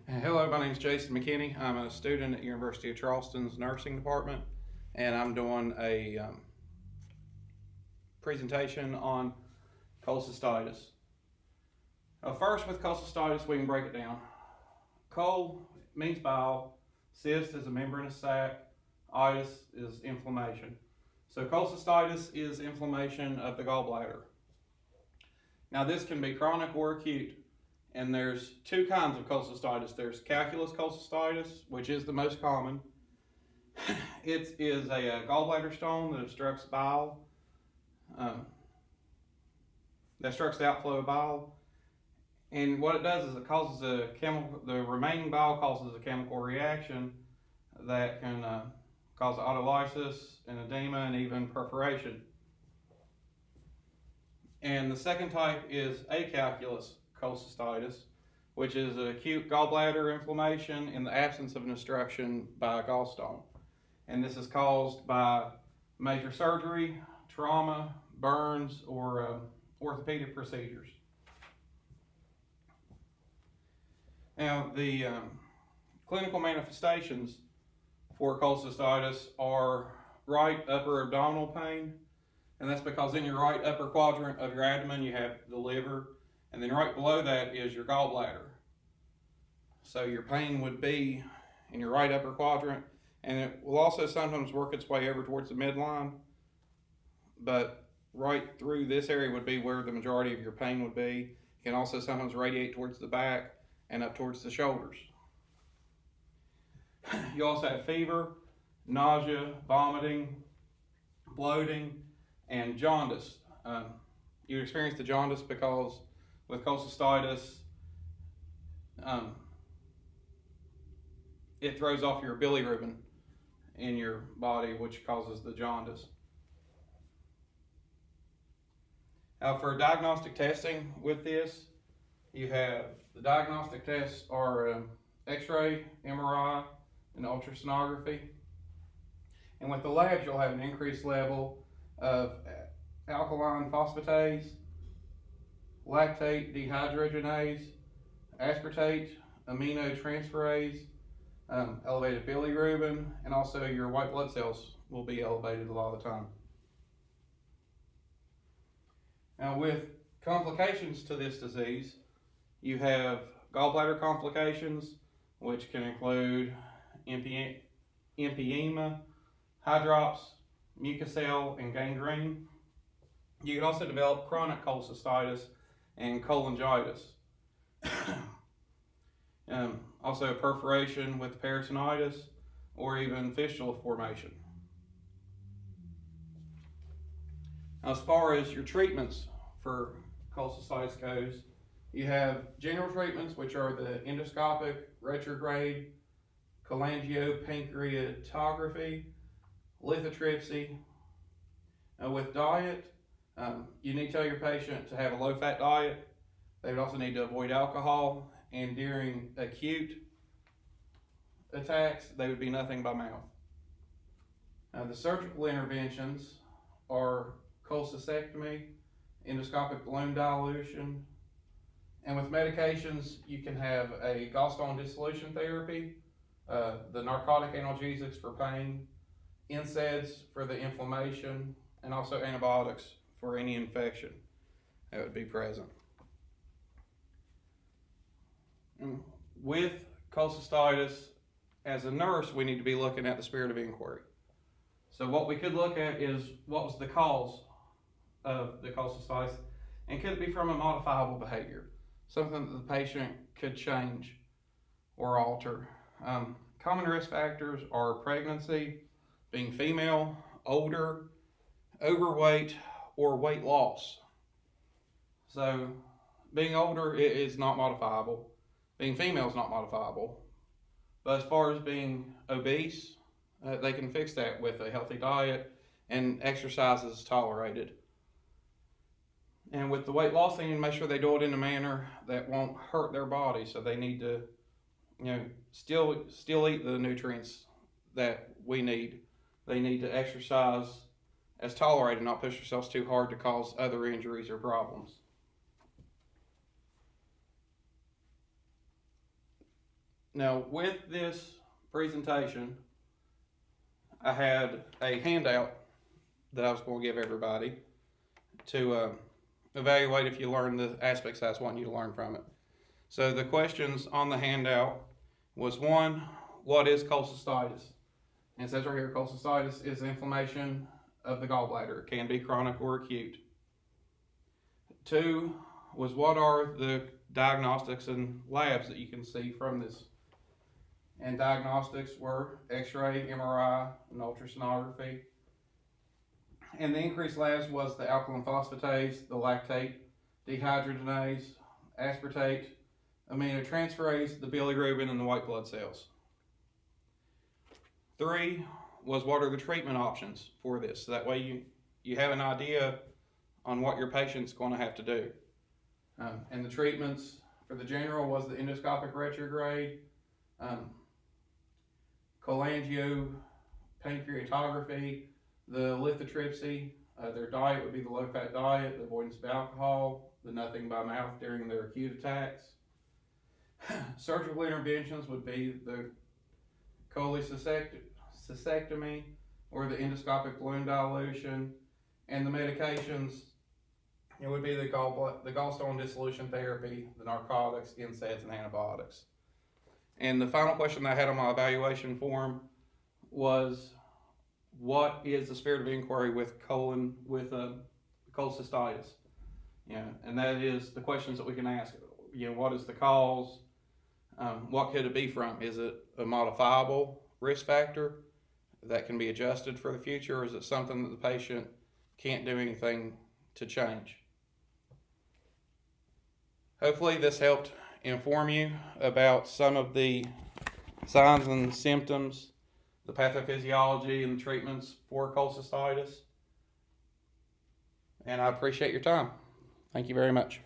Hello, my name is Jason McKinney. I'm a student at University of Charleston's nursing department, and I'm doing a presentation on cholecystitis. First, with cholecystitis, we can break it down. Chol means bile, cyst is a membranous sac, itis is inflammation. So cholecystitis is inflammation of the gallbladder. Now, this can be chronic or acute. And there's two kinds of cholecystitis. There's calculous cholecystitis, which is the most common. It is a gallbladder stone that obstructs bile, that obstructs the outflow of bile. And what it does is it causes the remaining bile causes a chemical reaction that can cause autolysis and edema and even perforation. And the second type is acalculous cholecystitis, which is acute gallbladder inflammation in the absence of an obstruction by a gallstone. And this is caused by major surgery, trauma, burns, or orthopedic procedures. Now, the clinical manifestations for cholecystitis are right upper abdominal pain, and that's because in your right upper quadrant of your abdomen you have the liver, and then right below that is your gallbladder. So your pain would be in your right upper quadrant, and it will also sometimes work its way over towards the midline, but right through this area would be where the majority of your pain would be. It can also sometimes radiate towards the back and up towards the shoulders. You also have fever, nausea, vomiting, bloating, and jaundice. You experience the jaundice because with cholecystitis, it throws off your bilirubin in your body, which causes the jaundice. Now, for diagnostic testing with this, you have the diagnostic tests are X-ray, MRI, and ultrasonography. And with the labs, you'll have an increased level of alkaline phosphatase, lactate dehydrogenase, aspartate aminotransferase, elevated bilirubin, and also your white blood cells will be elevated a lot of the time. Now, with complications to this disease, you have gallbladder complications, which can include empyema, hydrops, mucocele, and gangrene. You can also develop chronic cholecystitis and cholangitis. Also perforation with peritonitis or even fistula formation. Now, as far as your treatments for cholecystitis goes, you have general treatments, which are the endoscopic, retrograde, cholangiopancreatography, lithotripsy. With diet, you need to tell your patient to have a low-fat diet. They would also need to avoid alcohol, and during acute attacks, they would be nothing by mouth. The surgical interventions are cholecystectomy, endoscopic balloon dilution, and with medications, you can have a gallstone dissolution therapy, the narcotic analgesics for pain, NSAIDs for the inflammation, and also antibiotics for any infection that would be present. And with cholecystitis, as a nurse, we need to be looking at the spirit of inquiry. So what we could look at is what was the cause of the cholecystitis, and could it be from a modifiable behavior, something that the patient could change or alter. Common risk factors are pregnancy, being female, older, overweight, or weight loss. So being older is not modifiable. Being female is not modifiable. But as far as being obese, they can fix that with a healthy diet and exercise is tolerated. And with the weight loss, they need to make sure they do it in a manner that won't hurt their body. So they need to, still eat the nutrients that we need. They need to exercise as tolerated, not push themselves too hard to cause other injuries or problems. Now, with this presentation, I had a handout that I was going to give everybody to evaluate if you learned the aspects I was wanting you to learn from it. So the questions on the handout was, one, what is cholecystitis? And it says right here, cholecystitis is inflammation of the gallbladder. It can be chronic or acute. 2 was, what are the diagnostics and labs that you can see from this? And diagnostics were X-ray, MRI, and ultrasonography. And the increased labs was the alkaline phosphatase, the lactate dehydrogenase, aspartate, aminotransferase, the bilirubin, and the white blood cells. 3 was, what are the treatment options for this? So that way you have an idea on what your patient's going to have to do. And the treatments for the general was the endoscopic retrograde, cholangio, pancreatography, the lithotripsy. Their diet would be the low-fat diet, the avoidance of alcohol, the nothing by mouth during their acute attacks. Surgical interventions would be the cholecystectomy or the endoscopic balloon dilution, and the medications, it would be the gallstone dissolution therapy, the narcotics, NSAIDs, and antibiotics. And the final question I had on my evaluation form was, what is the spirit of inquiry with cholecystitis? And that is the questions that we can ask. What is the cause? What could it be from? Is it a modifiable risk factor that can be adjusted for the future, or is it something that the patient can't do anything to change? Hopefully this helped inform you about some of the signs and symptoms, the pathophysiology and the treatments for cholecystitis. And I appreciate your time. Thank you very much.